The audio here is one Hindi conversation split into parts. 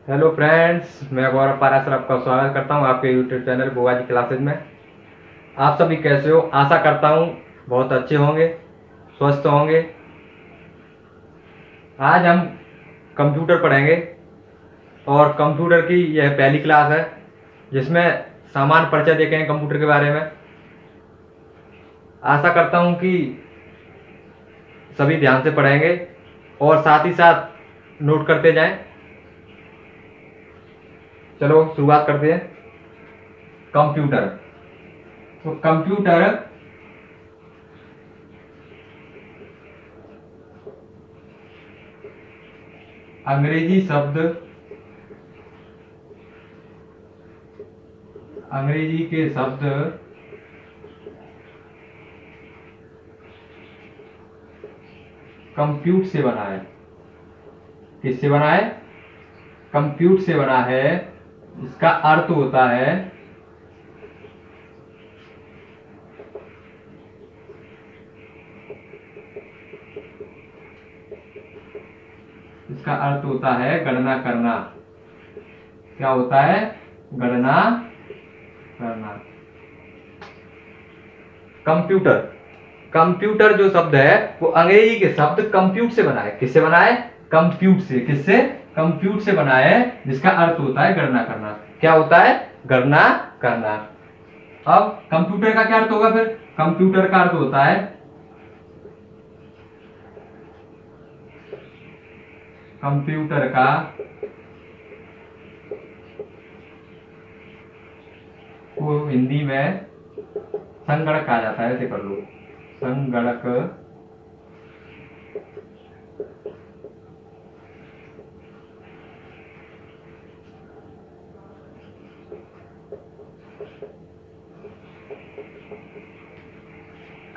हेलो फ्रेंड्स, मैं गौरव पारासर आपका स्वागत करता हूं आपके यूट्यूब चैनल बुआ जी क्लासेज में। आप सभी कैसे हो? आशा करता हूं बहुत अच्छे होंगे, स्वस्थ होंगे। आज हम कंप्यूटर पढ़ेंगे और कंप्यूटर की यह पहली क्लास है जिसमें सामान्य परिचय देखेंगे कंप्यूटर के बारे में। आशा करता हूं कि सभी ध्यान से पढ़ेंगे और साथ ही साथ नोट करते जाएं। चलो शुरुआत करते हैं। कंप्यूटर। तो कंप्यूटर अंग्रेजी शब्द, अंग्रेजी के शब्द कंप्यूट से बना है। किससे बना है? कंप्यूट से बना है। इसका अर्थ होता है इसका अर्थ होता है गणना करना। क्या होता है? गणना करना। कंप्यूटर, कंप्यूटर जो शब्द है वो अंग्रेजी के शब्द कंप्यूट से बना है। किससे बना है? कंप्यूट से। किससे? कंप्यूट से बना है, जिसका अर्थ होता है गणना करना। क्या होता है? गणना करना। अब कंप्यूटर का क्या अर्थ होगा फिर? कंप्यूटर का अर्थ होता है कंप्यूटर का को हिंदी में संगणक कहा जाता है। ऐसे कर लो, संगणक।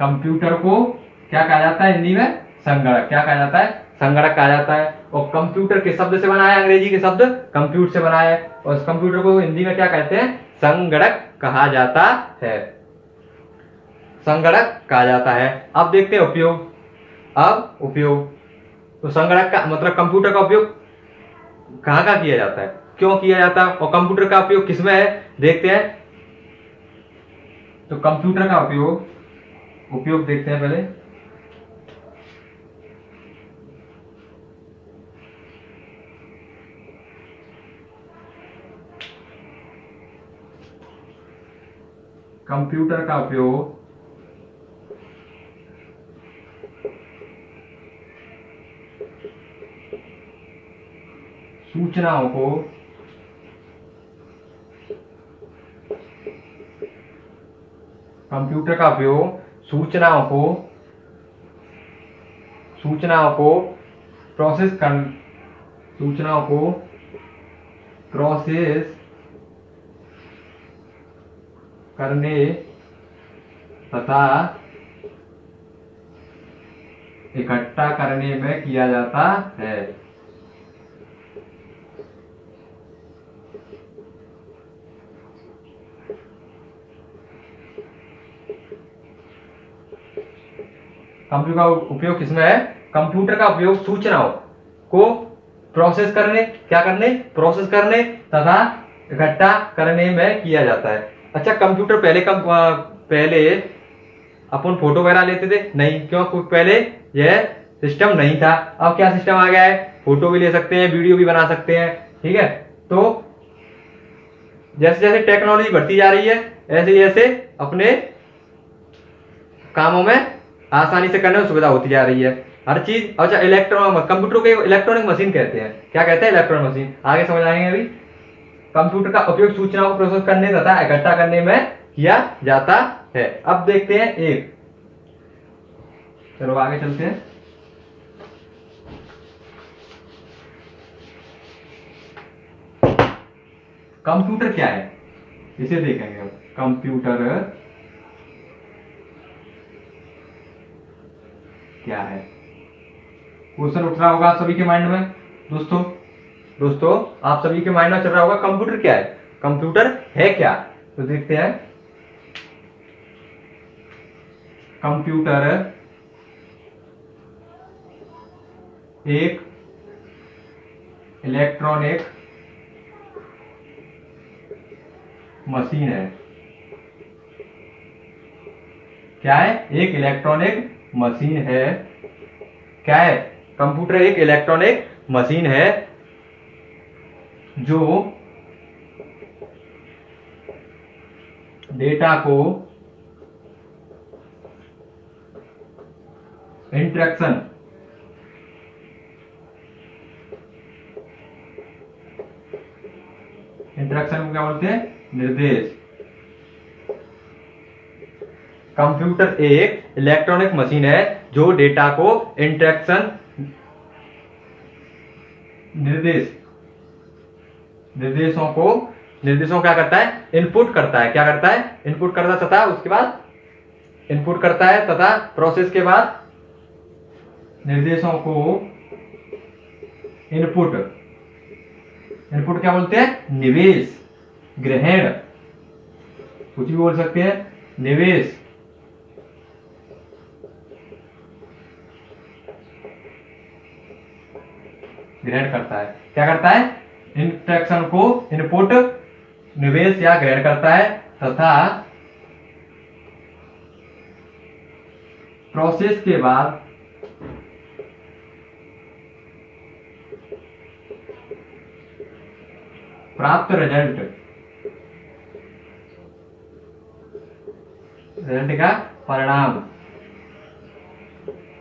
कंप्यूटर को क्या कहा जाता है हिंदी में? संगणक। क्या कहा जाता है? संगणक कहा जाता है। और कंप्यूटर के शब्द से बना है, अंग्रेजी के शब्द कंप्यूट से बना है, और उस कंप्यूटर को हिंदी में क्या कहते हैं? संगणक कहा जाता है। संगणक कहा जाता है। अब देखते हैं उपयोग। अब उपयोग, तो संगणक का मतलब कंप्यूटर का उपयोग कहाँ कहाँ किया जाता है, क्यों किया जाता है, और कंप्यूटर का उपयोग किसमें है, देखते हैं। तो कंप्यूटर का उपयोग देखते हैं पहले। कंप्यूटर का उपयोग सूचनाओं को कंप्यूटर का उपयोग सूचनाओं को प्रोसेस करने तथा इकट्ठा करने में किया जाता है। कंप्यूटर का उपयोग किसमें है? कंप्यूटर का उपयोग सूचनाओं को प्रोसेस करने तथा इकट्ठा करने में किया जाता है। अच्छा, कंप्यूटर पहले अपन फोटो वगैरह लेते थे नहीं, क्यों? पहले यह सिस्टम नहीं था। अब क्या सिस्टम आ गया है? फोटो भी ले सकते हैं, वीडियो भी बना सकते हैं। ठीक है, तो जैसे जैसे टेक्नोलॉजी बढ़ती जा रही है ऐसे जैसे अपने कामों में आसानी से करने में सुविधा होती जा रही है हर चीज। अच्छा, कंप्यूटर को इलेक्ट्रॉनिक मशीन कहते हैं। क्या कहते हैं? Electronic machine. आगे समझ आएंगे अभी। कंप्यूटर का उपयोग सूचनाओं को प्रोसेस करने तथा इकट्ठा करने में किया जाता है। अब देखते हैं एक, चलो आगे चलते हैं। कंप्यूटर क्या है इसे देखेंगे हम। कंप्यूटर क्या है? क्वेश्चन उठ रहा होगा आप सभी के माइंड में। दोस्तों आप सभी के माइंड में चल रहा होगा कंप्यूटर क्या है, कंप्यूटर है क्या? तो देखते हैं। कंप्यूटर एक इलेक्ट्रॉनिक मशीन है। क्या है? एक इलेक्ट्रॉनिक मशीन है। क्या है? कंप्यूटर एक इलेक्ट्रॉनिक मशीन है जो डेटा को इंस्ट्रक्शन को क्या बोलते हैं? निर्देश। कंप्यूटर एक इलेक्ट्रॉनिक मशीन है जो डेटा को इंस्ट्रक्शन निर्देशों क्या करता है? इनपुट करता है। क्या करता है? इनपुट करता है तथा उसके बाद इनपुट करता है तथा प्रोसेस के बाद निर्देशों को इनपुट क्या बोलते हैं? निवेश, ग्रहण, कुछ भी बोल सकते हैं। निवेश ग्रहण करता है। क्या करता है? इंस्ट्रक्शन को इनपुट, निवेश या ग्रहण करता है तथा प्रोसेस के बाद प्राप्त रिजल्ट का परिणाम,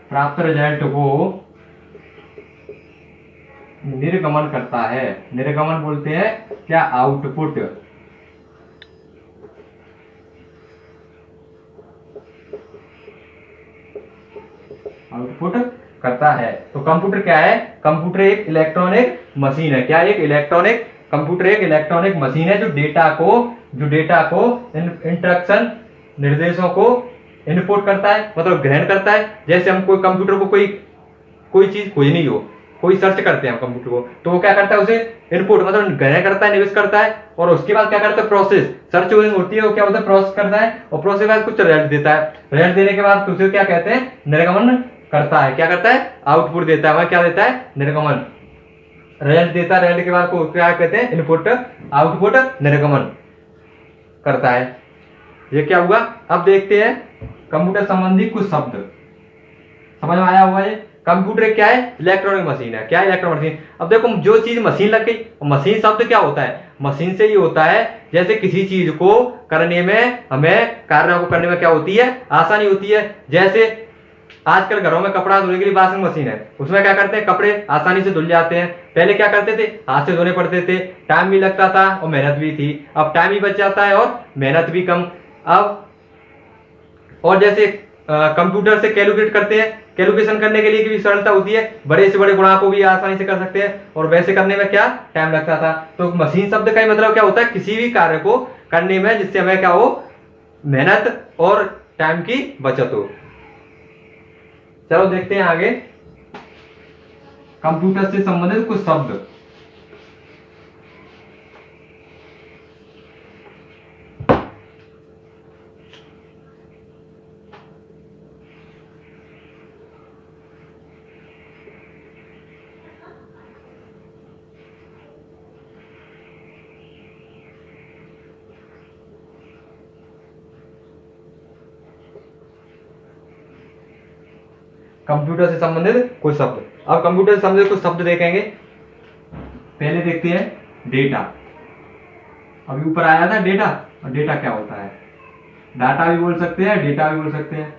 प्राप्त रिजल्ट को निर्गमन करता है। निर्गमन बोलते हैं क्या? आउटपुट। आउटपुट करता है। तो कंप्यूटर क्या है? कंप्यूटर एक इलेक्ट्रॉनिक मशीन है। क्या? कंप्यूटर एक इलेक्ट्रॉनिक मशीन है जो डेटा को इंस्ट्रक्शन, निर्देशों को इनपुट करता है, मतलब ग्रहण करता है। जैसे हम कोई कंप्यूटर को कोई चीज खोजनी हो, कोई सर्च करते हैं हम कंप्यूटर को, तो वो क्या करता है? उसे इनपुट मतलब ग्रहण करता है, निवेश करता है, और उसके बाद क्या करता है? प्रोसेस, सर्च होती है, वो क्या होता है? प्रोसेस करता है, और प्रोसेस के बाद कुछ रिजल्ट देता है। रिजल्ट देने के बाद उसे क्या कहते हैं? निर्गमन करता है। क्या करता है? आउटपुट देता है। वह क्या देता है? निर्गमन। रिजल्ट देता है, रिजल्ट के बाद को क्या कहते हैं? इनपुट, आउटपुट, निर्गमन करता है। ये क्या हुआ? अब देखते हैं कंप्यूटर संबंधी कुछ शब्द। समझ में आया होगा? ये कंप्यूटर क्या है? इलेक्ट्रॉनिक मशीन है। क्या है? Electronic machine. अब देखो, जो चीज मशीन लग गई, मशीन शब्द क्या होता है? मशीन से ये होता है जैसे किसी चीज को करने में, हमें कार्य को करने में क्या होती है? आसानी होती है। जैसे आजकल घरों में कपड़ा धोने के लिए वॉशिंग मशीन है, उसमें क्या करते हैं? कपड़े आसानी से धुल जाते हैं। पहले क्या करते थे? हाथ से धोने पड़ते थे, टाइम भी लगता था और मेहनत भी थी। अब टाइम भी बच जाता है और मेहनत भी कम। अब और जैसे कंप्यूटर से कैलकुलेट करते हैं, कैलकुलेशन करने के लिए भी सरलता होती है, बड़े से बड़े गुणा को भी आसानी से कर सकते हैं, और वैसे करने में क्या टाइम लगता था। तो मशीन शब्द का ही मतलब क्या होता है? किसी भी कार्य को करने में जिससे हमें क्या हो? मेहनत और टाइम की बचत हो। चलो देखते हैं आगे कंप्यूटर से संबंधित कुछ शब्द। कंप्यूटर से संबंधित कुछ शब्द। अब कंप्यूटर से संबंधित कुछ शब्द देखेंगे। पहले देखते हैं डेटा। अभी ऊपर आया था डेटा, और डेटा क्या होता है? डाटा भी बोल सकते हैं, डेटा भी बोल सकते हैं।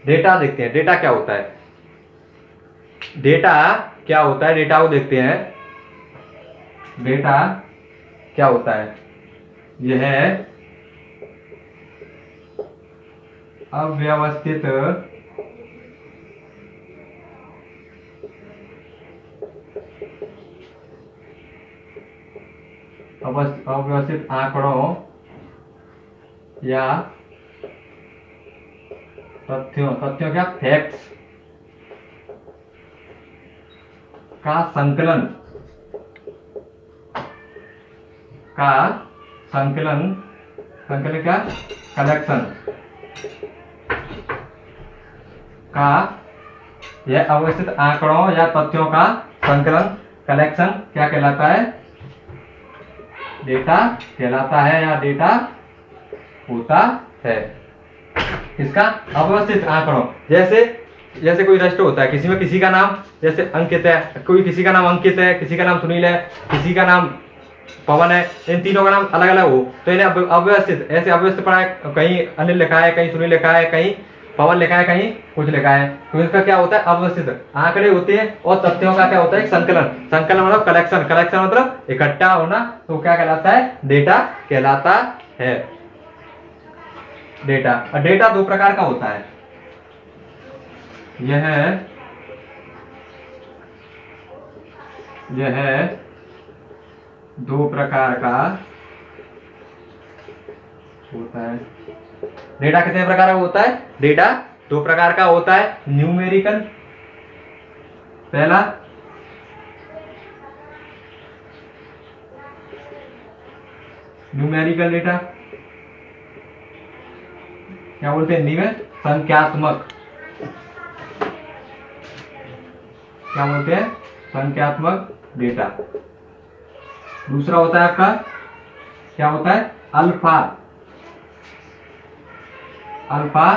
डेटा देखते हैं, डेटा क्या होता है? डेटा क्या होता है? डेटा को देखते हैं। डेटा क्या होता है? यह है अव्यवस्थित आंकड़ों या तथ्यों क्या? फैक्ट्स का संकलन क्या? कलेक्शन का, यह अवस्थित आंकड़ों या तथ्यों का संकलन, कलेक्शन क्या कहलाता है? डेटा कहलाता है या डेटा होता है। इसका अव्यवस्थित आंकड़ों, जैसे कोई रजिस्टर होता है, किसी में किसी का नाम जैसे अंकित है, कोई किसी का नाम अंकित है, किसी का नाम सुनील है, किसी का नाम पवन है, इन तीनों का नाम अलग अलग हो तो इन्हें अव्यवस्थित, ऐसे अव्यवस्थित पढ़ा है, कहीं अनिल लिखा है, कहीं सुनील लिखा है, कहीं पवन लिखा है, कहीं कुछ लिखा है, तो इसका क्या होता है अव्यवस्थित आंकड़े होते हैं। और तथ्यों का क्या होता है संकलन, संकलन मतलब कलेक्शन, कलेक्शन मतलब इकट्ठा होना, तो क्या कहलाता है डेटा कहलाता है। डेटा, और डेटा दो प्रकार का होता है, यह दो प्रकार का होता है। डेटा कितने प्रकार का होता है? डेटा दो प्रकार का होता है, न्यूमेरिकल, पहला न्यूमेरिकल डेटा, क्या बोलते हैं हिंदी में? संख्यात्मक, क्या बोलते हैं? संख्यात्मक डेटा। दूसरा होता है आपका, क्या होता है? अल्फा, अल्फा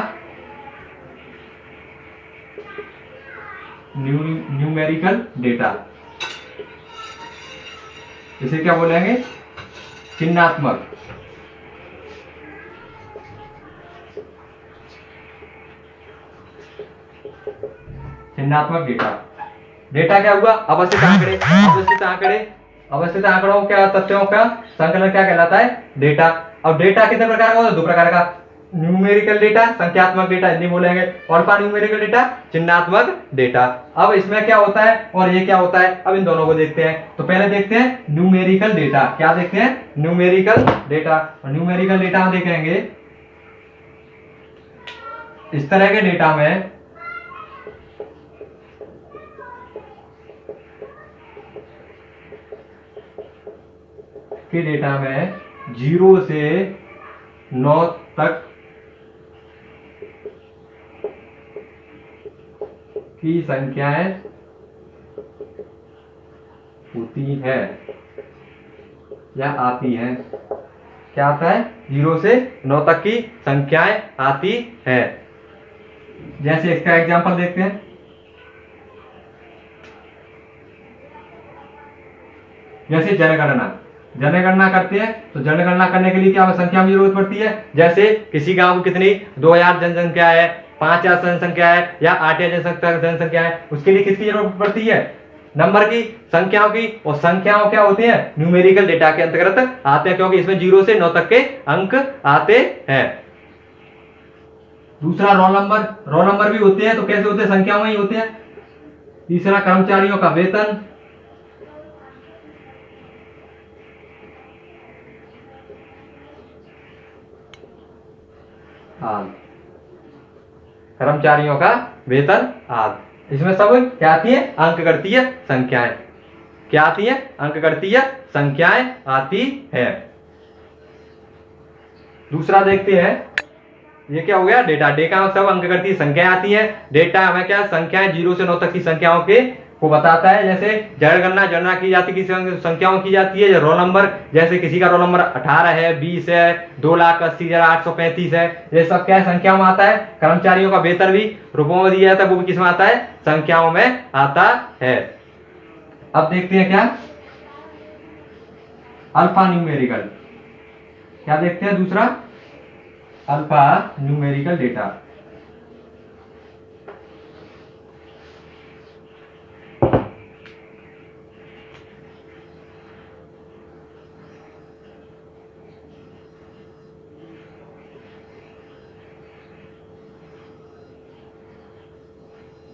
न्यूमेरिकल डेटा, इसे क्या बोलेंगे? चिन्हात्मक। चिन्हात्मक डेटा। डेटा क्या हुआ? अवस्थित आंकड़े, अवस्थित आंकड़े, अवस्थित आंकड़ों क्या तथ्यों का संकलन क्या कहलाता है? डेटा। अब डेटा कितने प्रकार का होता है? दो प्रकार का, न्यूमेरिकल डेटा, संख्यात्मक डेटा हिंदी बोलेंगे, अल्फा न्यूमेरिकल डेटा, चिन्हात्मक डेटा। अब इसमें क्या होता है और ये क्या होता है, अब इन दोनों को देखते हैं। तो पहले देखते हैं न्यूमेरिकल डेटा, क्या देखते हैं? Numerical data. और न्यूमेरिकल डेटा हम देखेंगे इस तरह के डेटा में के डेटा में 0 से 9 तक की संख्याएं होती है या आती हैं। क्या आता है? 0 से 9 तक की संख्याएं आती है। जैसे इसका एग्जांपल देखते हैं, जैसे जनगणना, जनगणना करते हैं तो जनगणना करने के लिए क्या संख्या की जरूरत पड़ती है? जैसे किसी गांव की कितनी 2000 जनसंख्या है, 5000 जनसंख्या है या 8000 जनसंख्या है, उसके लिए किसकी जरूरत पड़ती है? नंबर की, संख्याओं की। और संख्याओं क्या होती है? न्यूमेरिकल डेटा के अंतर्गत आते हैं, क्योंकि इसमें 0 से 9 तक के अंक आते हैं। दूसरा रोल नंबर, रोल नंबर भी होते हैं, तो कैसे होते हैं? संख्याओं में ही होते हैं। तीसरा कर्मचारियों का वेतन, कर्मचारियों का वेतन आदि। इसमें सब क्या आती है? अंक करती है संख्याएं। क्या आती है? अंक करती है संख्याएं आती है। दूसरा देखते हैं, ये क्या हो गया? डेटा। डेटा में सब अंक करती है संख्याएं आती है। डेटा हमें क्या? संख्याएं 0 से 9 तक की संख्याओं के को बताता है। जैसे जनगणना, जनगणना की जाती है, किसी संख्याओं की जाती है। रोल नंबर, जैसे किसी का रोल नंबर 18 है, 20 है, 2,80,835 है, ये सब क्या है? संख्याओं में आता है। कर्मचारियों का वेतन भी रुपयों में दिया जाता है, वो भी किस में आता है? संख्याओं में आता है। अब देखते हैं क्या? अल्फा न्यूमेरिकल, क्या देखते हैं? दूसरा alpha numerical data.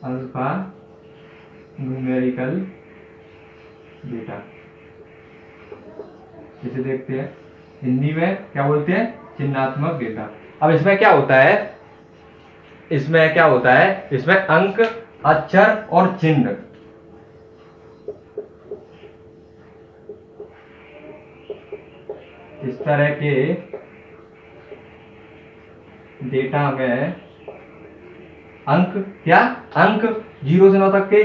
Alpha numerical data, इसे देखते हैं। हिंदी में क्या बोलते हैं? चिन्हात्मक डेटा। अब इसमें क्या होता है? इसमें क्या होता है? इसमें अंक, अक्षर और चिन्ह, इस तरह के डेटा में अंक, क्या? अंक 0 से 9 तक के,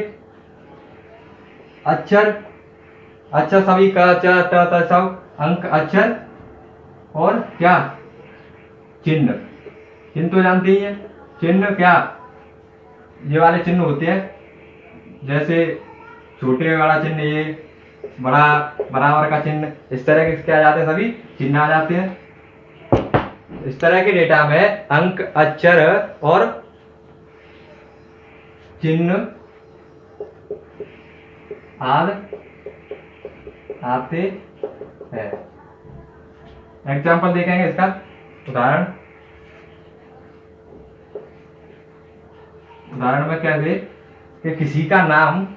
अक्षर, अक्षर सभी का, च, त, सब अंक, अक्षर और क्या, चिन्ह। चिन्ह तो जानते ही हैं। चिन्ह क्या, ये वाले चिन्ह होते हैं, जैसे छोटे वाला चिन्ह, ये बड़ा बराबर का चिन्ह, इस तरह के क्या आ जाते हैं, सभी चिन्ह आ जाते हैं। इस तरह के डेटा में अंक, अक्षर और चिन्ह आते हैं। एग्जाम्पल देखेंगे इसका उदाहरण। उदाहरण में क्या दे कि किसी का नाम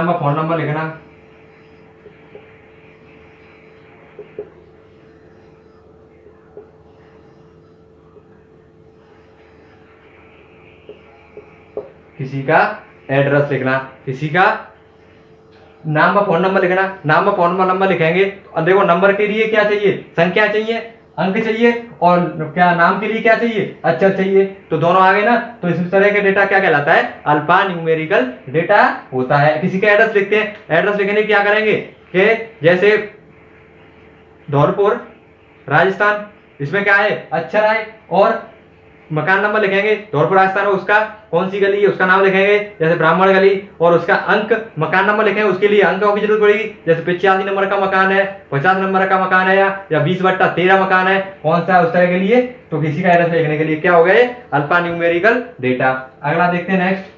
व फोन नंबर लिखना। किसी का एड्रेस लिखना, किसी का नाम व फोन नंबर लिखना। नाम व फोन नंबर लिखेंगे और देखो नंबर के लिए क्या चाहिए, संख्या चाहिए, अंक चाहिए, और क्या नाम के लिए क्या चाहिए, अक्षर चाहिए। तो दोनों आ गए ना। तो इस तरह के डेटा क्या कहलाता है, अल्फा न्यूमेरिकल डेटा होता है। किसी का एड्रेस लिखते हैं, एड्रेस लिखने क्या करेंगे कि जैसे धौलपुर राजस्थान, इसमें क्या है, अक्षर आए, और मकान नंबर लिखेंगे धौलपुर राजस्थान, उसका कौन सी गली है उसका नाम लिखेंगे, जैसे ब्राह्मण गली, और उसका अंक, मकान नंबर लिखेंगे, उसके लिए अंकों की जरूरत पड़ेगी, जैसे 85 नंबर का मकान है, 50 नंबर का मकान है, या 20/13 मकान है, कौन सा है उस तरह के लिए। तो किसी का एड्रेस लिखने के लिए क्या हो गए, अल्फा न्यूमेरिकल डेटा। अगला देखते हैं नेक्स्ट।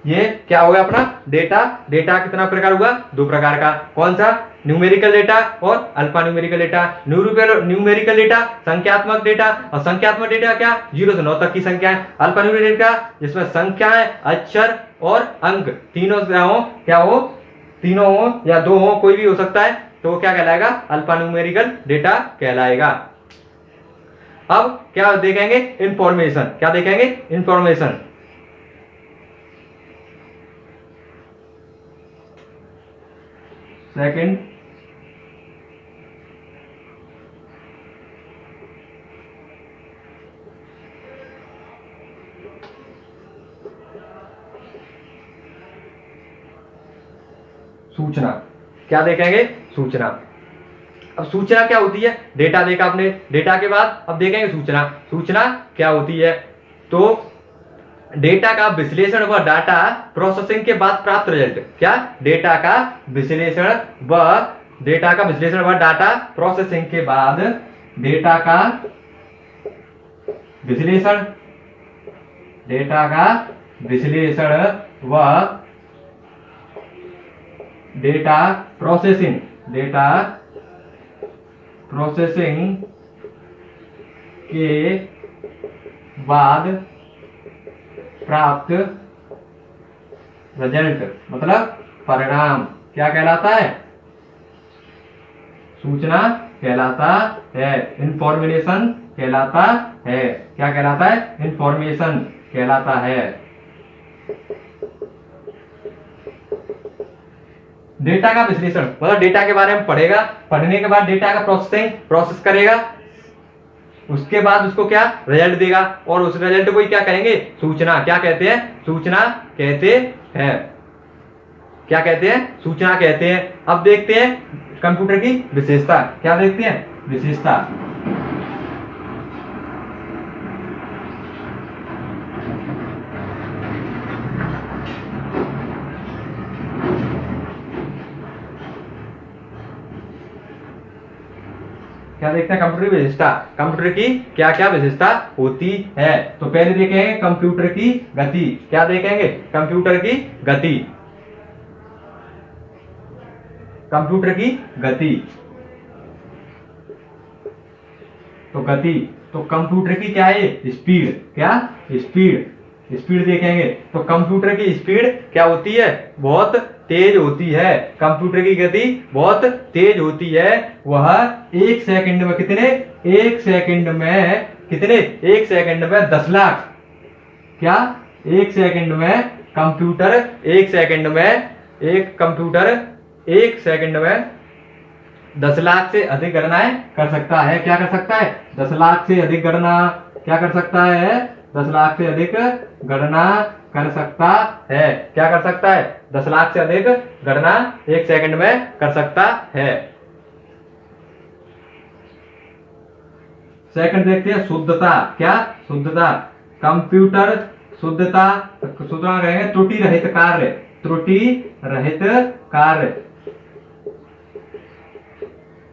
ये क्या हो गया अपना डेटा। डेटा कितना प्रकार हुआ, 2 प्रकार का। कौन सा, न्यूमेरिकल डेटा और alpha numerical data. Numerical data संख्यात्मक डेटा, और संख्यात्मक डेटा क्या, 0 से 9 तक की संख्याएं। अल्फा न्यूमेरिकल डेटा जिसमें संख्याएं, अक्षर और अंक तीनों हो, क्या हो, तीनों हो या 2 हो, कोई भी हो सकता है, तो वो क्या कहलाएगा, अल्फा न्यूमेरिकल डेटा कहलाएगा। अब क्या देखेंगे, इंफॉर्मेशन। क्या देखेंगे, इंफॉर्मेशन। सेकंड, सूचना। क्या देखेंगे, सूचना। अब सूचना क्या होती है, डेटा देखा आपने, डेटा के बाद अब देखेंगे सूचना। सूचना क्या होती है, तो डेटा का विश्लेषण व डाटा प्रोसेसिंग के बाद प्राप्त रिजल्ट। क्या, डेटा का विश्लेषण व डाटा प्रोसेसिंग के बाद, डेटा का विश्लेषण व डेटा प्रोसेसिंग के बाद प्राप्त रिजल्ट, मतलब परिणाम, क्या कहलाता है, सूचना कहलाता है, इंफॉर्मेशन कहलाता है। क्या कहलाता है, इंफॉर्मेशन कहलाता है। डेटा का विश्लेषण मतलब डेटा के बारे में पढ़ेगा, पढ़ने के बाद डेटा का प्रोसेस करेगा, उसके बाद उसको क्या, रिजल्ट देगा, और उस रिजल्ट को ही क्या कहेंगे, सूचना। क्या कहते हैं, सूचना कहते हैं। क्या कहते हैं, सूचना कहते हैं। अब देखते हैं कंप्यूटर की विशेषता। क्या देखते हैं, विशेषता। क्या देखते हैं, कंप्यूटर की विशेषता। कंप्यूटर की क्या क्या विशेषता होती है, तो पहले देखेंगे कंप्यूटर की गति। क्या देखेंगे, कंप्यूटर की गति। कंप्यूटर की गति, तो गति, तो कंप्यूटर की क्या है, स्पीड। क्या, स्पीड देखेंगे, तो कंप्यूटर की स्पीड क्या होती है, बहुत तेज होती है। कंप्यूटर की गति बहुत तेज होती है। वह 1 सेकंड में कितने, 1 सेकंड में कितने, 1 सेकंड में 10 लाख। क्या, 1 सेकंड में कंप्यूटर, 1 सेकंड में एक कंप्यूटर 1 सेकंड में 10 लाख से अधिक गणनाएं कर सकता है। क्या कर सकता है? 10 लाख से अधिक गणना क्या कर सकता है? 10 लाख से अधिक गणना कर सकता है। क्या कर सकता है? 10 लाख से अधिक गणना 1 सेकंड में कर सकता है। सेकंड देखते हैं शुद्धता। क्या? शुद्धता। कंप्यूटर शुद्धता शुद्धता कहेंगे त्रुटि रहित कार्य, त्रुटि रहित कार्य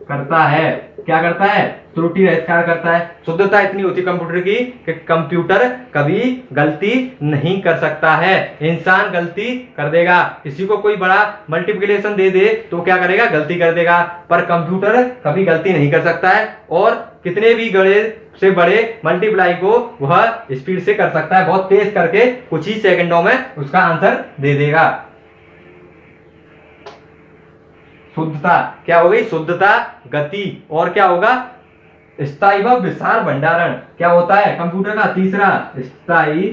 करता है। क्या करता है? त्रुटि रहित कार्य करता है। शुद्धता इतनी होती है कंप्यूटर की कि कंप्यूटर कभी गलती नहीं कर सकता है। इंसान गलती कर देगा, किसी को कोई बड़ा मल्टीप्लिकेशन दे दे तो क्या करेगा? गलती कर देगा, पर कंप्यूटर कभी गलती नहीं कर सकता है और कितने भी बड़े से बड़े मल्टीप्लाई को वह स्पीड से कर सकता है, बहुत तेज करके कुछ ही सेकंडों में उसका आंसर दे देगा। शुद्धता क्या हो गई? शुद्धता, गति, और क्या होगा? स्थायी व विशाल भंडारण क्या होता है कंप्यूटर का? तीसरा, स्थायी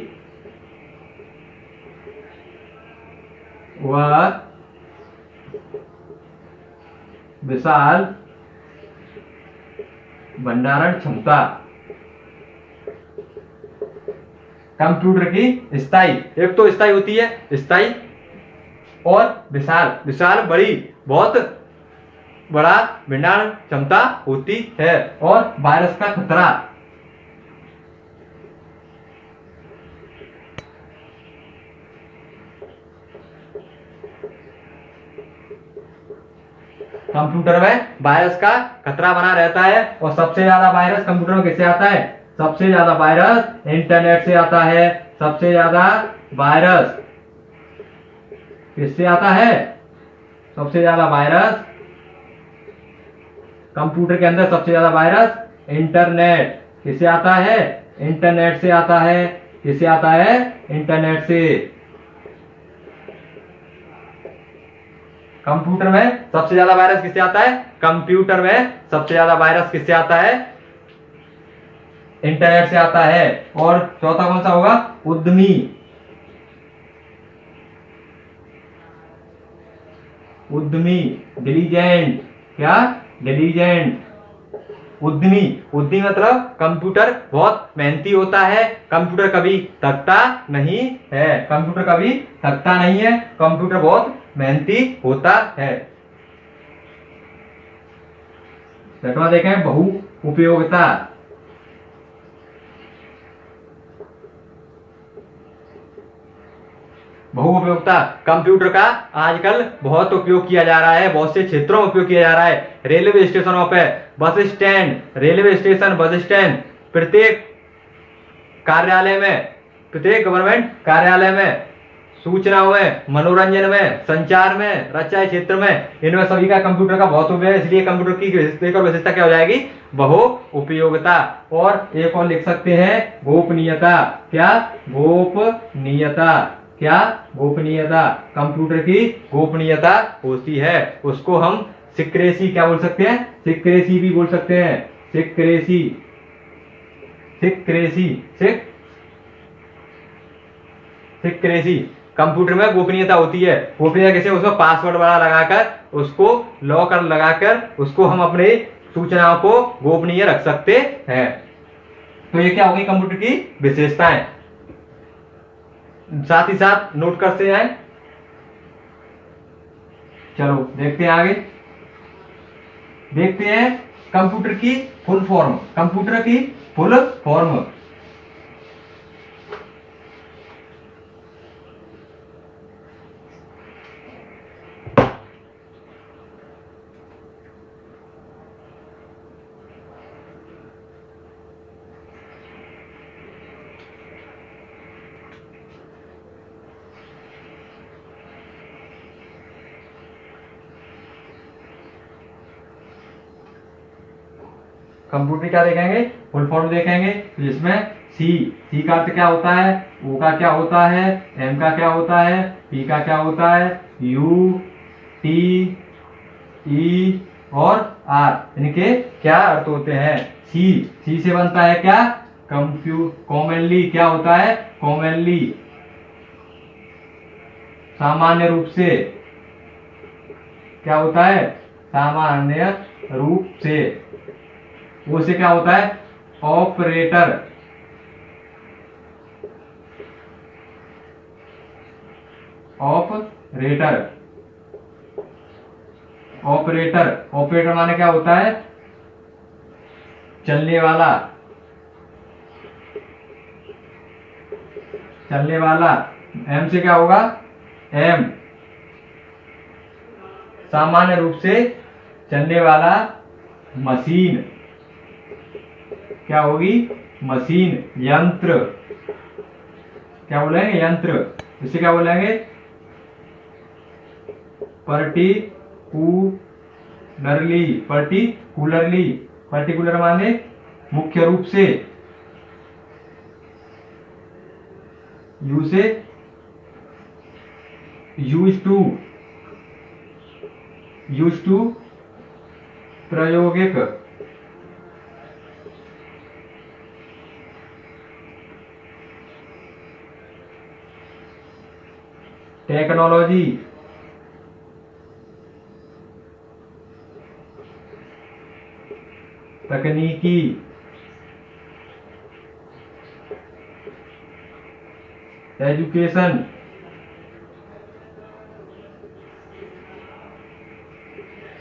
व विशाल भंडारण क्षमता। कंप्यूटर की स्थायी, एक तो स्थायी होती है स्थायी, और विशाल, विशाल बड़ी, बहुत बड़ा भंडारण क्षमता होती है, और वायरस का खतरा। कंप्यूटर में वायरस का खतरा बना रहता है, और सबसे ज्यादा वायरस कंप्यूटर में किससे आता है? सबसे ज्यादा वायरस इंटरनेट से आता है। सबसे ज्यादा वायरस किससे आता है? सबसे ज्यादा वायरस कंप्यूटर के अंदर, सबसे ज्यादा वायरस इंटरनेट किससे आता है? इंटरनेट से आता है। किससे आता है? इंटरनेट से। कंप्यूटर में सबसे ज्यादा वायरस किससे आता है? कंप्यूटर में सबसे ज्यादा वायरस किससे आता है? इंटरनेट से आता है। और चौथा कौन सा होगा? उद्यमी। उद्यमी, डिलीजेंट। क्या? डिलीजेंट। उद्यमी, उद्यमी मतलब कंप्यूटर बहुत मेहनती होता है, कंप्यूटर कभी थकता नहीं है। कंप्यूटर कभी थकता नहीं है, कंप्यूटर बहुत मेहनती होता है। छठवां देखें, बहु उपयोगिता। बहु उपयोगिता, कंप्यूटर का आजकल बहुत उपयोग किया जा रहा है, बहुत से क्षेत्रों में उपयोग किया जा रहा है। रेलवे स्टेशनों पे, bus stand, railway station, bus stand, प्रत्येक कार्यालय में, प्रत्येक गवर्नमेंट कार्यालय में, सूचनाओं में, मनोरंजन में, संचार में, रक्षा क्षेत्र में, इनमें सभी का कंप्यूटर का बहुत उपयोग है। इसलिए कंप्यूटर की विशेषता क्या हो जाएगी? बहु उपयोगिता। और एक और लिख सकते हैं, गोपनीयता। क्या? गोपनीयता। क्या? गोपनीयता। कंप्यूटर की गोपनीयता होती है, उसको हम सिक्रेसी क्या बोल सकते हैं? सिक्रेसी भी बोल सकते हैं। Secrecy, secrecy, secrecy. कंप्यूटर में गोपनीयता होती है। गोपनीयता कैसे? उसमें पासवर्ड बड़ा लगाकर, उसको लॉकर लगाकर, उसको हम अपने सूचनाओं को गोपनीय रख सकते हैं। तो ये क्या होगी कंप्यूटर की विशेषताएं, साथ ही साथ नोट करते जाएं। चलो देखते हैं आगे। देखते हैं कंप्यूटर की फुल फॉर्म। कंप्यूटर की फुल फॉर्म, कंप्यूटर क्या देखेंगे? फुल फॉर्म देखेंगे, जिसमें सी का अर्थ क्या होता है? ओ का क्या होता है? एम का क्या होता है? पी का क्या होता है? यू, टी, ई और आर, इनके क्या अर्थ होते हैं? सी से बनता है क्या? कॉमनली। क्या होता है? कॉमनली, सामान्य रूप से। क्या होता है? सामान्य रूप से। वो से क्या होता है? ऑपरेटर। ऑपरेटर। ऑपरेटर। ऑपरेटर माने क्या होता है? चलने वाला। चलने वाला। एम से क्या होगा? एम सामान्य रूप से चलने वाला मशीन। क्या होगी? मशीन, यंत्र। क्या बोलेंगे? यंत्र। इसे क्या बोलेंगे? पर्टिकुलरली। पर्टिकुलरली। पर्टिकुलर माने मुख्य रूप से। यू से यूज टू प्रायोगिक। टेक्नोलॉजी। तकनीकी। एजुकेशन।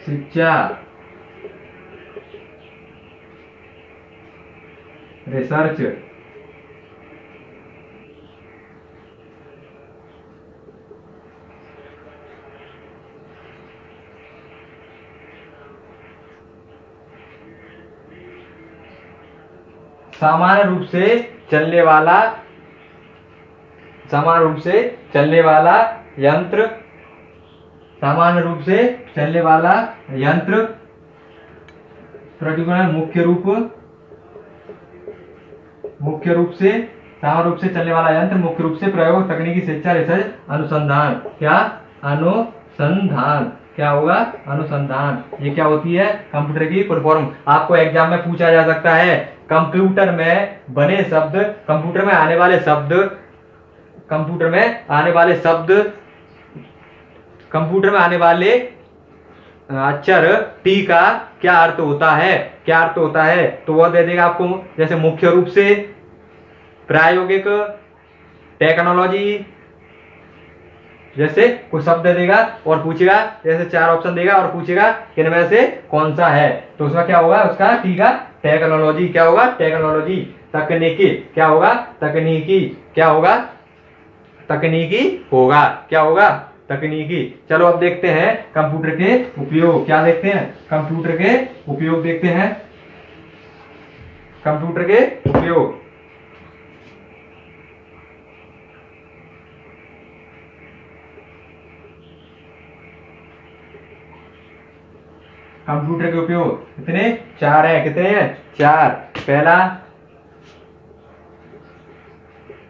शिक्षा। रिसर्च। सामान्य रूप से चलने वाला, सामान्य रूप से चलने वाला यंत्र। सामान्य रूप से चलने वाला यंत्र। पर्टिकुलर मुख्य रूप से सामान्य रूप से चलने वाला यंत्र, मुख्य रूप से प्रयोग, तकनीकी, शिक्षा, रिसर्च, अनुसंधान। क्या? अनुसंधान। क्या होगा? अनुसंधान। ये क्या होती है? कंप्यूटर की फुल फॉर्म। आपको एग्जाम में पूछा जा सकता है, कंप्यूटर में बने शब्द, कंप्यूटर में आने वाले शब्द, कंप्यूटर में आने वाले शब्द, कंप्यूटर में आने वाले अक्षर टी का क्या अर्थ होता है? क्या अर्थ होता है? तो वह दे देगा आपको, जैसे मुख्य रूप से, प्रायोगिक, टेक्नोलॉजी। जैसे कोई शब्द दे देगा और पूछेगा, जैसे 4 ऑप्शन देगा और पूछेगा इनमें से कौन सा है, तो उसका क्या होगा? उसका टी का टेक्नोलॉजी। क्या होगा? टेक्नोलॉजी। तकनीकी। क्या होगा? तकनीकी। क्या होगा? तकनीकी होगा। क्या होगा? तकनीकी। चलो अब देखते हैं कंप्यूटर के उपयोग। क्या देखते हैं? कंप्यूटर के उपयोग देखते हैं। कंप्यूटर के उपयोग। कंप्यूटर के उपयोग कितने? 4 है। कितने हैं? 4। पहला,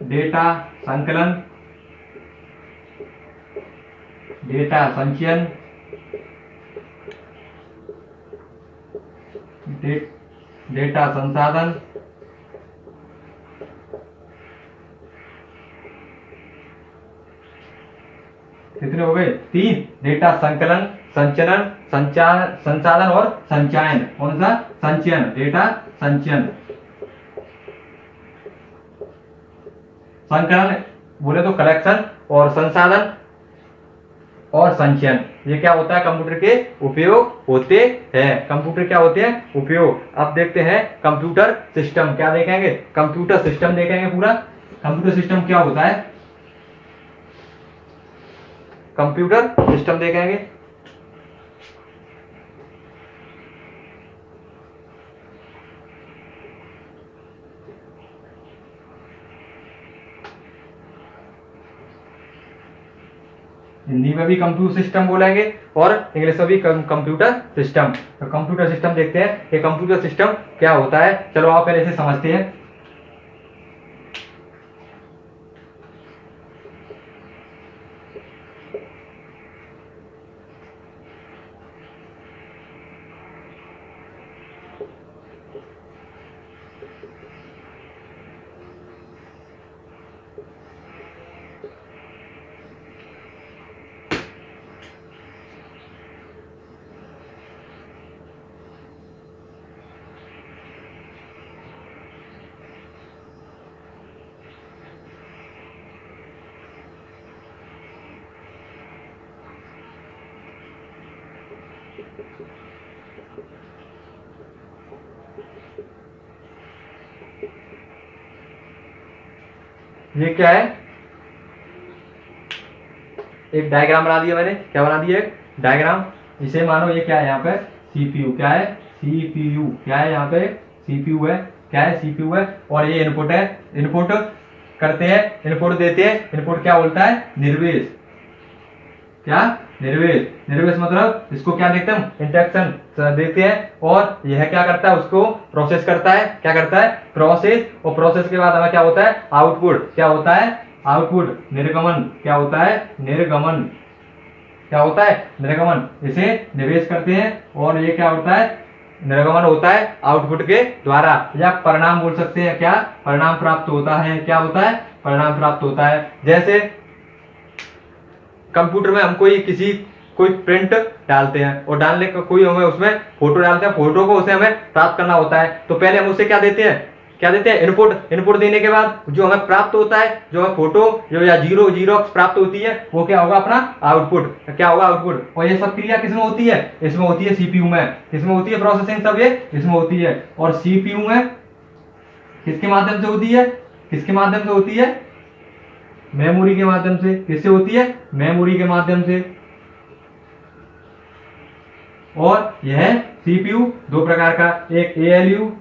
डेटा संकलन, डेटा संचयन, डेटा संसाधन, कितने हो गए? 3। डेटा संकलन, संचयन, संसाधन और संचयन। कौन सा? संचयन। डेटा संचयन। संकलन बोले तो कलेक्शन, और संसाधन और संचयन। ये क्या होता है? कंप्यूटर के उपयोग होते हैं। कंप्यूटर क्या होते हैं? उपयोग। अब देखते हैं कंप्यूटर सिस्टम। क्या देखेंगे? कंप्यूटर सिस्टम देखेंगे पूरा। कंप्यूटर सिस्टम क्या होता है? कंप्यूटर सिस्टम देखेंगे। हिंदी में भी कंप्यूटर सिस्टम बोलेंगे और इंग्लिश में भी कंप्यूटर सिस्टम। तो कंप्यूटर सिस्टम देखते हैं, ये कंप्यूटर सिस्टम क्या होता है। चलो आप पहले इसे समझते हैं। ये क्या है, एक डायग्राम बना दिया मैंने। क्या बना दिया, एक डायग्राम। इसे मानो ये क्या है, यहाँ पे सीपीयू। क्या है, सीपीयू। क्या है, यहाँ पे सीपीयू है। क्या है, सीपीयू है। और ये इनपुट है, इनपुट करते हैं, इनपुट देते हैं। इनपुट क्या बोलता है, निर्देश। क्या, निर्देश। निर्देश मतलब इसको क्या देखते हैं हम, इंस्ट्रक्शन देते हैं, और यह क्या करता है, उसको प्रोसेस करता है। क्या करता है, प्रोसेस। और प्रोसेस के बाद हमें क्या होता है, आउटपुट। क्या होता है, आउटपुट। निर्गमन। क्या होता है, निर्गमन। क्या होता है, निर्गमन। इसे निवेश करते हैं, और ये क्या होता है, निर्गमन होता है आउटपुट के द्वारा, या परिणाम बोल सकते हैं। क्या, परिणाम प्राप्त होता है। क्या होता है, परिणाम प्राप्त होता है। जैसे कंप्यूटर में हम कोई प्रिंट डालते हैं, और डालने का कोई हमें उसमें फोटो डालते हैं, फोटो को उसे हमें प्राप्त करना होता है। तो पहले हम उसे क्या देते हैं, क्या देते हैं, इनपुट। इनपुट देने के बाद जो हमें प्राप्त होता है, जो हमें फोटो जो या जीरोक्स प्राप्त होती है, वो क्या होगा, अपना आउटपुट। क्या होगा, आउटपुट। और ये सब क्रिया किसमें होती है, इसमें होती है सीपीयू में। किसमें होती है प्रोसेसिंग, सब ये इसमें होती है। और सीपीयू में किसके माध्यम से होती है, किसके माध्यम से होती है, मेमोरी के माध्यम से। किससे होती है, मेमोरी के माध्यम से। और यह सीपीयू दो प्रकार का, एक एएलयू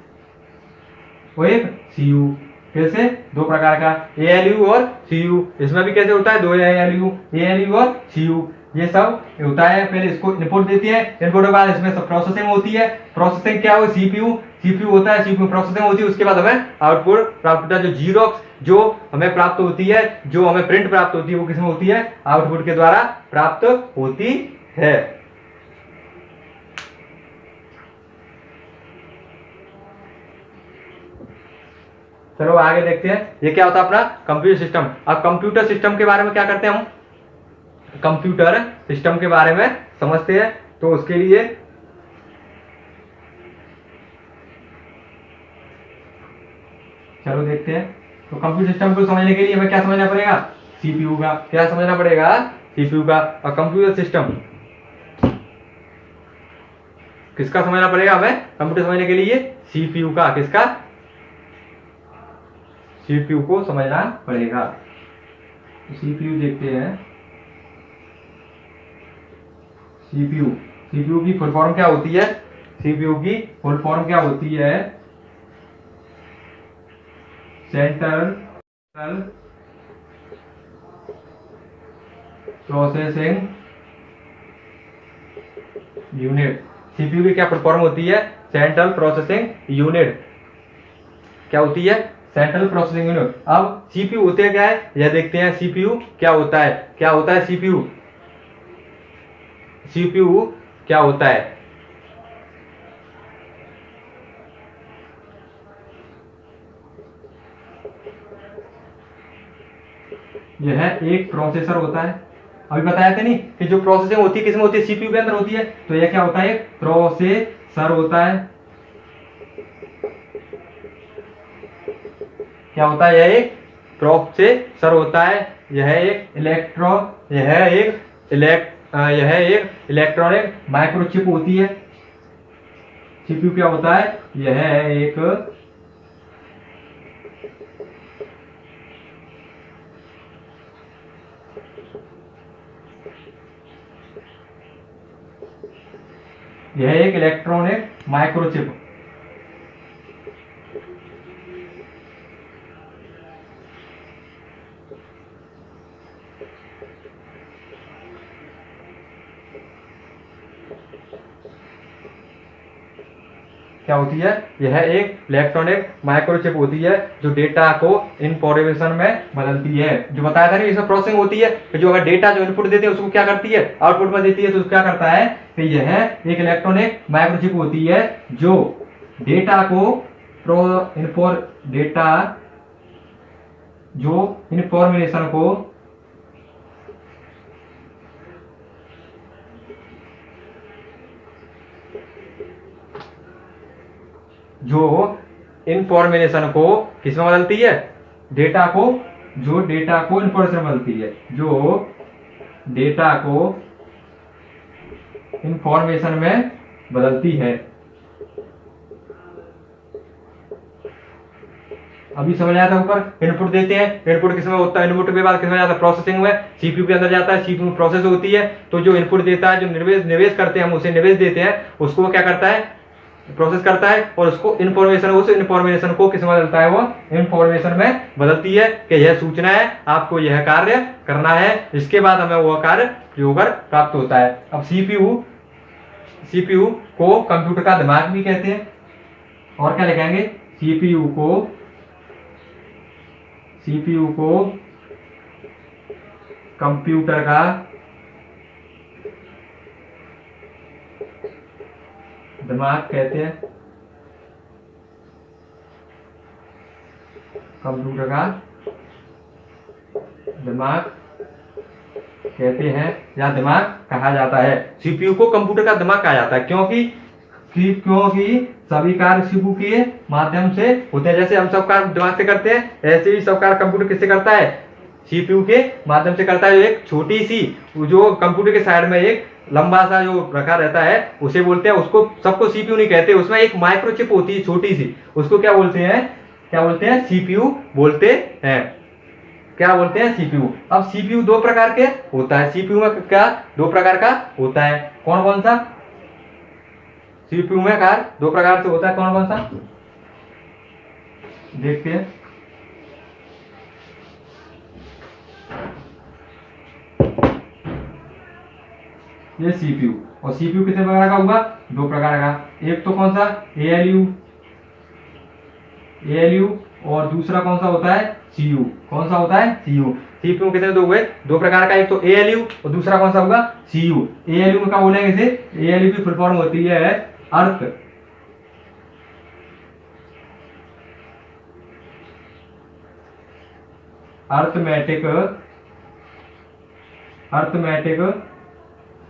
और एक सीयू। कैसे, दो प्रकार का, एएलयू और सीयू। इसमें भी कैसे होता है, दो एएलयू और सीयू। ये सब होता है। पहले इसको इनपुट देती है, इनपुट के बाद इसमें सब प्रोसेसिंग होती है। प्रोसेसिंग क्या हो, सीपीयू होता है, सीपीयू प्रोसेसिंग होती है। उसके बाद हमें आउटपुट प्राप्त होता है, जो जीरोक्स जो हमें प्राप्त होती है, जो हमें प्रिंट प्राप्त होती है, वो किसमें होती है, आउटपुट के द्वारा प्राप्त होती है। चलो आगे देखते हैं, ये क्या होता है अपना कंप्यूटर सिस्टम। अब कंप्यूटर सिस्टम के बारे में क्या करते हैं हम, कंप्यूटर सिस्टम के बारे में समझते हैं। तो उसके लिए चलो देखते हैं। तो कंप्यूटर सिस्टम को समझने के लिए हमें क्या समझना पड़ेगा, सीपीयू का। क्या समझना पड़ेगा, सीपीयू का। और कंप्यूटर सिस्टम किसका समझना पड़ेगा हमें, कंप्यूटर समझने के लिए सीपीयू का। किसका, सीपीयू को समझना पड़ेगा। सीपीयू देखते हैं। सीपीयू की फुल फॉर्म क्या होती है, सीपीयू की फुल फॉर्म क्या होती है, सेंट्रल प्रोसेसिंग यूनिट। सीपीयू की क्या फुल फॉर्म होती है, सेंट्रल प्रोसेसिंग यूनिट। क्या होती है, सेंट्रल प्रोसेसिंग यूनिट। अब सीपीयू होते क्या है, यह देखते हैं। सीपीयू क्या होता है, क्या होता है सीपीयू, सीपीयू क्या होता है। यह एक प्रोसेसर होता है। अभी बताया था नहीं कि जो प्रोसेसिंग होती है किसमें होती है, सीपीयू के अंदर होती है। तो यह क्या होता है, एक प्रोसेसर होता है। क्या होता है, यह एक प्रोसेसर होता है। यह एक इलेक्ट्रॉनिक माइक्रोचिप होती है। सीपीयू क्या होता है, यह एक इलेक्ट्रॉनिक माइक्रोचिप। क्या होती है, यह एक इलेक्ट्रॉनिक माइक्रोचिप होती है, जो डेटा को इंफॉर्मेशन में बदलती है। जो बताया था ना, इसमें प्रोसेसिंग होती है कि जो अगर डेटा जो इनपुट देते हैं उसको क्या करती है, आउटपुट में देती है। तो क्या करता है कि यह एक इलेक्ट्रॉनिक माइक्रोचिप होती है, जो डेटा इंफॉर्मेशन को किसमें बदलती है, डेटा को इंफॉर्मेशन बदलती है, जो डेटा को इंफॉर्मेशन में बदलती है। अभी समझ आया था ऊपर। इनपुट देते हैं, इनपुट किसमें होता है, इनपुट के बाद किसमें जाता है, प्रोसेसिंग में, सीपीयू के अंदर जाता है, सीपीयू में प्रोसेस होती है। तो जो इनपुट देता है, जो निवेश करते हैं हम उसे निवेश देते हैं, उसको वो क्या करता है, प्रोसेस करता है और उसको इन्फॉर्मेशन, उस इन्फॉर्मेशन को किस में बदलता है, वो इन्फॉर्मेशन में बदलती है कि यह सूचना है, आपको यह कार्य करना है, इसके बाद हमें वह कार्य होकर प्राप्त होता है। अब सीपीयू को कंप्यूटर का दिमाग भी कहते हैं। और क्या लिखेंगे, सीपीयू को कंप्यूटर का दिमाग कहते हैं, कंप्यूटर का दिमाग कहते हैं या दिमाग कहा जाता है। सीपीयू को कंप्यूटर का दिमाग कहा जाता है क्योंकि सभी कार्य सीपीयू के माध्यम से होते हैं। जैसे हम सब कार्य दिमाग से करते हैं, ऐसे ही सब कार्य कंप्यूटर किससे करता है, सीपीयू के माध्यम से करता है। एक छोटी सी जो कंप्यूटर के साइड में एक लंबा सा जो रखा रहता है उसे बोलते हैं, उसको सबको सीपीयू नहीं कहते, उसमें एक माइक्रोचिप होती है छोटी सी, उसको क्या बोलते हैं, सीपीयू बोलते हैं। क्या बोलते हैं, सीपीयू। अब सीपीयू दो प्रकार के होता है, सीपीयू में क्या दो प्रकार का होता है, कौन कौन सा, सीपीयू में कार्य दो प्रकार से होता है, कौन कौन सा देखते हैं। ये सीपीयू, और सीपीयू कितने प्रकार का होगा, दो प्रकार का। एक तो कौन सा, एएलयू, और दूसरा कौन सा होता है, सीयू। कौन सा होता है, सीयू। सीपीयू कितने दो हुए, दो प्रकार का, एक तो एएलयू और दूसरा कौन सा होगा, सीयू। एएलयू में क्या बोलेंगे इसे, एएलयू की फुल फॉर्म होती है arithmetic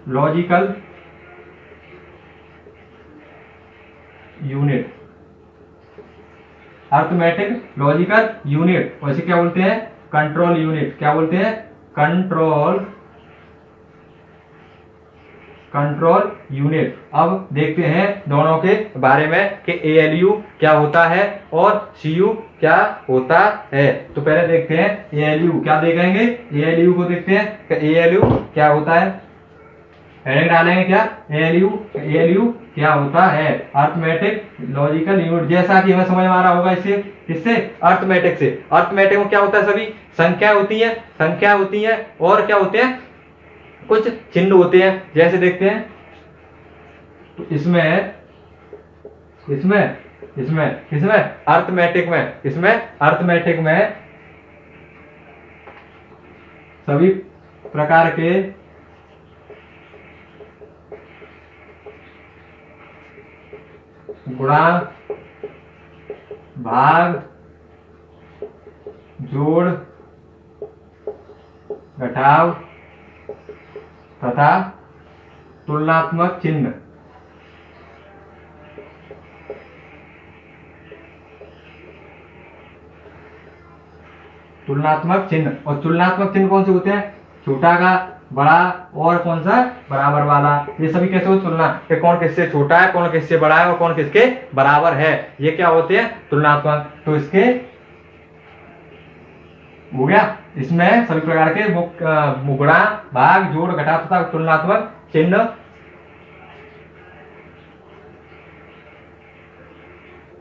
logical unit, arithmetic logical unit. वैसे क्या बोलते हैं, कंट्रोल यूनिट। क्या बोलते हैं, कंट्रोल यूनिट। अब देखते हैं दोनों के बारे में कि एएलयू क्या होता है और सीयू क्या होता है। तो पहले देखते हैं एएलयू, क्या देखेंगे, एएलयू को देखते हैं कि एएलयू क्या होता है। हेडिंग डालेंगे क्या, एएलयू क्या होता है, अर्थमेटिक लॉजिकल यूनिट। जैसा कि हमें समझ में आ रहा होगा इससे, किससे, अर्थमेटिक से। अर्थमेटिक में क्या होता है, सभी संख्या होती है और क्या होते हैं, कुछ चिन्ह होते हैं। जैसे देखते हैं तो इसमें अर्थमेटिक में सभी प्रकार के गुणा, भाग, जोड़, घटाव तथा तुलनात्मक चिन्ह और तुलनात्मक चिन्ह कौन से होते हैं, छोटा का बड़ा और कौन सा बराबर वाला। ये सभी कैसे हो, तुलना, कि कौन किससे छोटा है, कौन किससे बड़ा है और कौन किसके बराबर है, ये क्या होते हैं, तुलनात्मक। तो इसके हो गया, इसमें सभी प्रकार के गुणा, भाग, जोड़, घटाव तथा तुलनात्मक चिन्ह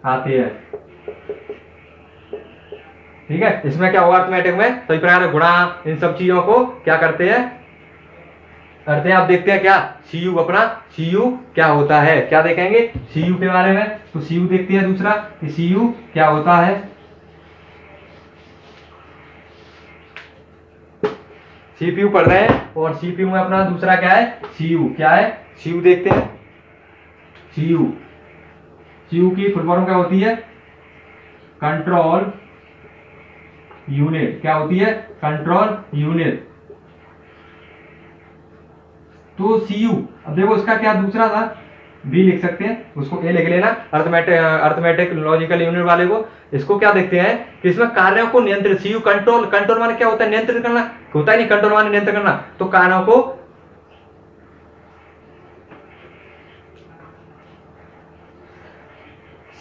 आते हैं। ठीक है, इसमें क्या होगा, अर्थमेटिक में सभी प्रकार के गुणा, इन सब चीजों को क्या करते हैं। आप देखते हैं क्या, सीयू, अपना सीयू क्या होता है, क्या देखेंगे सीयू के बारे में। तो सीयू देखते हैं दूसरा कि सीयू क्या होता है। सीपीयू पढ़ रहे हैं और सीपीयू में अपना दूसरा क्या है, सीयू। क्या है, सीयू देखते हैं। सीयू की फुल फॉर्म क्या होती है, कंट्रोल यूनिट। क्या होती है, कंट्रोल यूनिट। तो सीयू, अब देखो इसका क्या दूसरा था, बी लिख सकते हैं, उसको ए लिख लेना, अर्थमेटिक लॉजिकल यूनिट वाले को। इसको क्या देखते हैं कि इसमें कार्यों को नियंत्रित, सीयू कंट्रोल माने क्या होता है, नियंत्रित करना होता है, नहीं, कंट्रोल माने नियंत्रित करना। तो कार्यों को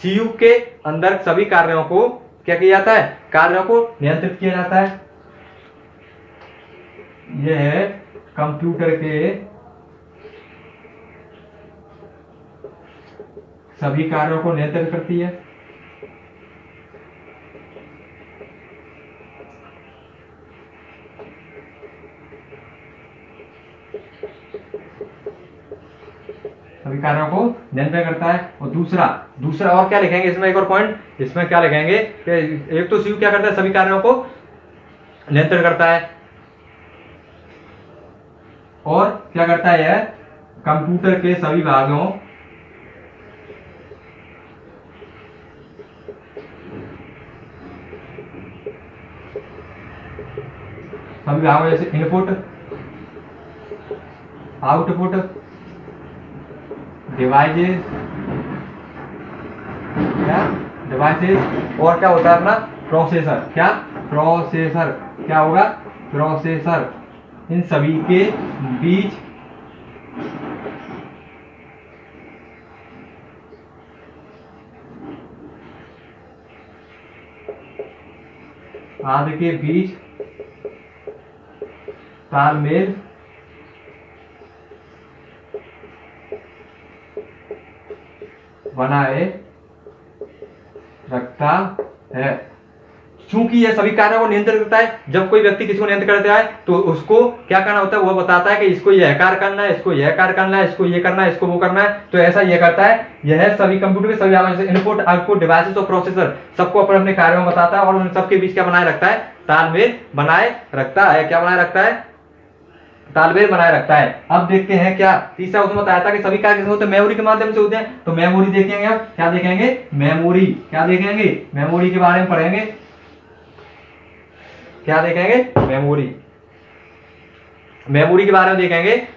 सीयू के अंदर सभी कार्यों को क्या किया जाता है, कार्यों को नियंत्रित किया जाता है। यह कंप्यूटर के सभी कार्यों को नियंत्रित करती है। सभी कार्यों को नियंत्रण करता है। और दूसरा और क्या लिखेंगे इसमें, एक और पॉइंट इसमें क्या लिखेंगे कि एक तो सीयू क्या करता है, सभी कार्यों को नियंत्रण करता है, और क्या करता है, यह कंप्यूटर के सभी भागों जैसे इनपुट, आउटपुट, डिवाइसेस और क्या होता है अपना प्रोसेसर। क्या होगा, प्रोसेसर। इन सभी के बीच आदि के बीच तालमेल बनाए रखता है। चूंकि यह सभी कार्यों को नियंत्रित करता है, जब कोई व्यक्ति किसी को नियंत्रित करता है तो उसको क्या करना होता है, वह बताता है कि इसको यह कार्य करना है, इसको यह कार्य करना है, इसको ये करना है, इसको वो करना है। तो ऐसा यह करता है, यह सभी कंप्यूटर के सभी भागों, इनपुट, आउटपुट, डिवाइसेस और प्रोसेसर सबको अपने अपने कार्यों में बताता है और उन सबके बीच क्या बनाए रखता है, तालमेल बनाए रखता है। क्या बनाए रखता है, तालमेल बनाए रखता है। अब देखते हैं क्या तीसरा उसमें बताया था कि सभी कार्य किसमें होते हैं, मेमोरी के माध्यम से होते हैं। तो मेमोरी देखेंगे, अब क्या देखेंगे, मेमोरी। क्या देखेंगे, मेमोरी के बारे में पढ़ेंगे। क्या देखेंगे, मेमोरी के बारे में देखेंगे।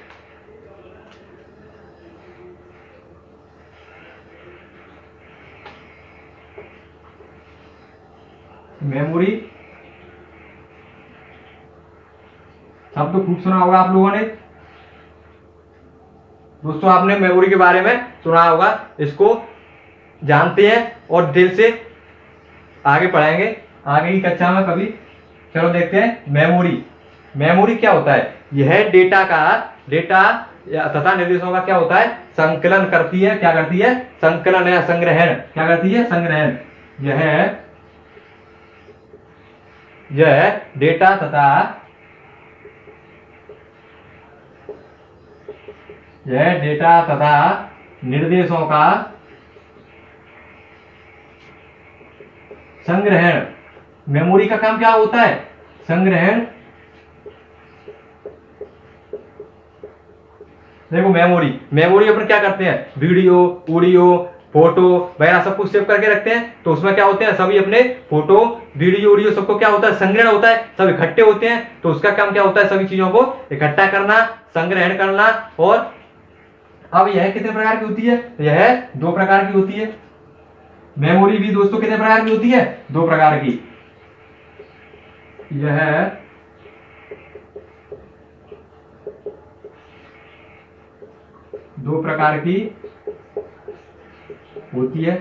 मेमोरी शब्द तो खूब सुना होगा आप लोगों ने दोस्तों, आपने मेमोरी के बारे में सुना होगा, इसको जानते हैं और दिल से आगे पढ़ेंगे आगे की कक्षा में कभी। चलो देखते हैं मेमोरी क्या होता है। यह डेटा तथा निर्देशों का क्या होता है, संकलन करती है। क्या करती है, संकलन या संग्रहण। क्या करती है, संग्रहण। यह डेटा तथा निर्देशों का संग्रहण। मेमोरी का काम क्या होता है, संग्रहण। देखो मेमोरी अपन क्या करते हैं, वीडियो, ऑडियो, फोटो वगैरह सब कुछ सेव करके रखते हैं। तो उसमें क्या होते हैं, सभी अपने फोटो, वीडियो, ऑडियो सबको क्या होता है, संग्रहण होता है, सब इकट्ठे होते हैं। तो उसका काम क्या होता है, सभी चीजों को इकट्ठा करना, संग्रहण करना। और अब यह कितने प्रकार की होती है, यह 2 प्रकार की होती है। मेमोरी भी दोस्तों कितने प्रकार की होती है, 2 प्रकार की। यह 2 प्रकार की होती है।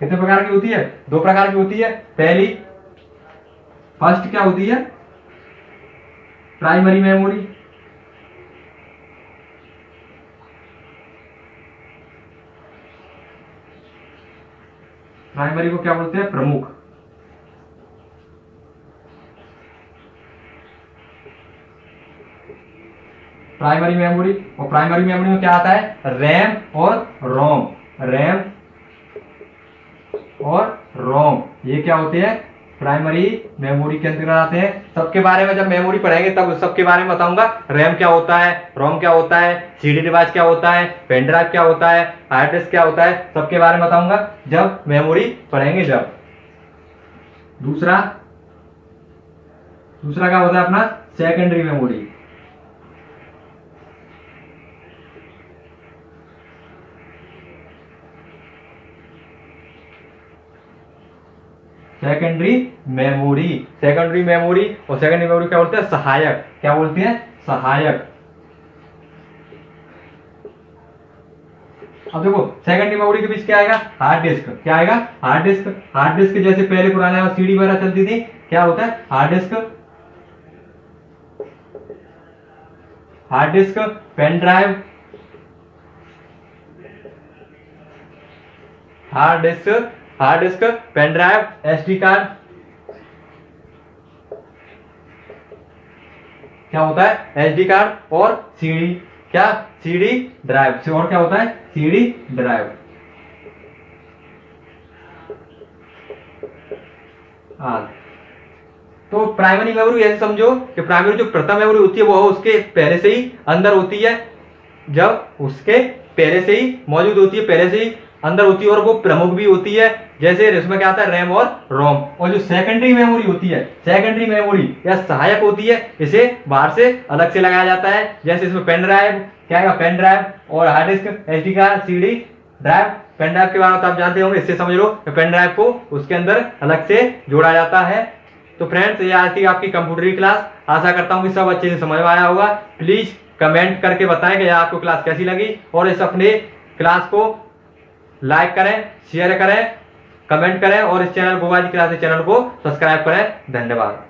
कितने प्रकार की होती है, 2 प्रकार की होती है। फर्स्ट क्या होती है, प्राइमरी मेमोरी। प्राइमरी को क्या बोलते हैं, प्रमुख। प्राइमरी मेमोरी, और प्राइमरी मेमोरी में क्या आता है, रैम और रोम। ये क्या होते हैं, प्राइमरी मेमोरी के अंतर्गत आते हैं। सबके बारे में जब मेमोरी पढ़ेंगे तब सबके बारे में बताऊंगा। रैम क्या होता है, रोम क्या होता है, सीडी डिवाइस क्या होता है, पेन ड्राइव क्या होता है, हार्ड डिस्क क्या होता है, सबके बारे में बताऊंगा जब मेमोरी पढ़ेंगे। जब दूसरा क्या होता है अपना, सेकेंडरी मेमोरी। सेकेंडरी मेमोरी और सेकेंडरी मेमोरी क्या बोलते हैं, सहायक। क्या बोलते हैं, सहायक। अब देखो सेकेंडरी मेमोरी के बीच क्या आएगा, हार्ड डिस्क। क्या आएगा, हार्ड डिस्क। हार्ड डिस्क जैसे पहले पुराने सीडी वगैरह चलती थी, क्या होता है, hard disk. Hard disk, pen drive, hard disk, pen drive, SD card. क्या होता है, एसडी कार्ड और सीडी। क्या, सीडी ड्राइव से, और क्या होता है, सीडी ड्राइव। हाँ, तो प्राइमरी मेमोरी ऐसे समझो कि प्राइमरी जो प्रथम मेमोरी होती है वो उसके पहले से ही अंदर होती है, जब उसके पहले से ही मौजूद होती है, पहले से ही अंदर होती है, और वो प्रमुख भी होती है। जैसे इसमें क्या आता है, रैम और रोम। और जो सेकेंडरी मेमोरी होती है, सेकेंडरी मेमोरी या सहायक होती है, इसे बाहर से अलग से लगाया जाता है। जैसे इसमें पेन ड्राइव, क्या है, पेन ड्राइव और hard disk, SD card, CD drive. Pen drive के बारे में तो आप जानते होंगे, इससे समझ लो पेन ड्राइव को उसके अंदर अलग से जोड़ा जाता है। तो फ्रेंड्स, ये आज थी आपकी कंप्यूटर की क्लास। आशा करता हूँ कि सब अच्छे से समझ में आया होगा। प्लीज कमेंट करके बताएं कि आपको क्लास कैसी लगी, और इस अपने क्लास को लाइक करें, शेयर करें, कमेंट करें, और इस चैनल गोवा जी क्लासेस चैनल को सब्सक्राइब करें। धन्यवाद।